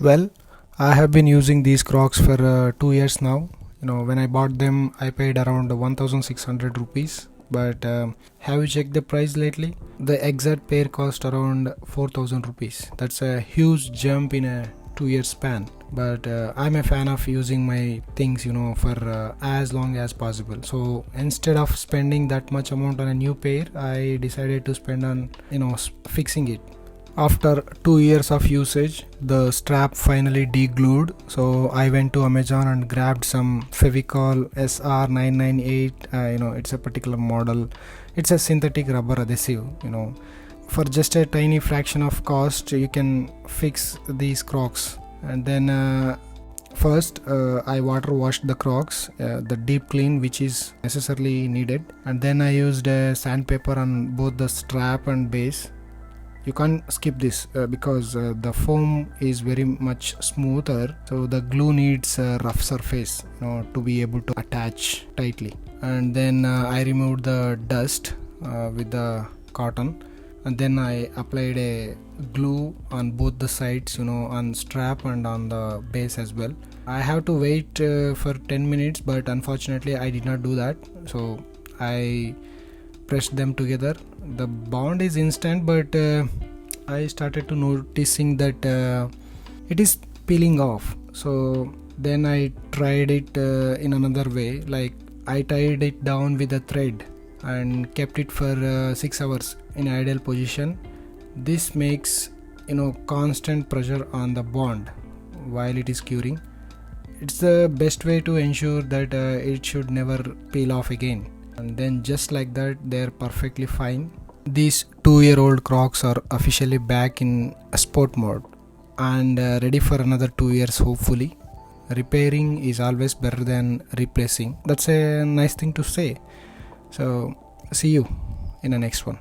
Well, I have been using these Crocs for 2 years now. When I bought them, I paid around 1,600 rupees. But have you checked the price lately? The exact pair cost around 4,000 rupees. That's a huge jump in a 2 year span. But I'm a fan of using my things, for as long as possible. So instead of spending that much amount on a new pair, I decided to spend on, fixing it. After 2 years of usage, the strap finally deglued, so I went to Amazon and grabbed some Fevicol SR998. It's a particular model. It's a synthetic rubber adhesive. For just a tiny fraction of cost, you can fix these Crocs. And then first, I water washed the Crocs, the deep clean which is necessarily needed, and then I used sandpaper on both the strap and base. You can't skip this because the foam is very much smoother, so the glue needs a rough surface to be able to attach tightly. And then I removed the dust with the cotton, and then I applied a glue on both the sides, on strap and on the base as well. I have to wait for 10 minutes, but unfortunately I did not do that, so I pressed them together. The bond is instant, but I started to noticing that it is peeling off. So then I tried it in another way, like I tied it down with a thread and kept it for 6 hours in ideal position. This makes constant pressure on the bond while it is curing. It's the best way to ensure that it should never peel off again. And then just like that, they're perfectly fine. These 2-year-old Crocs are officially back in sport mode and ready for another 2 years hopefully. Repairing is always better than replacing. That's a nice thing to say. So see you in the next one.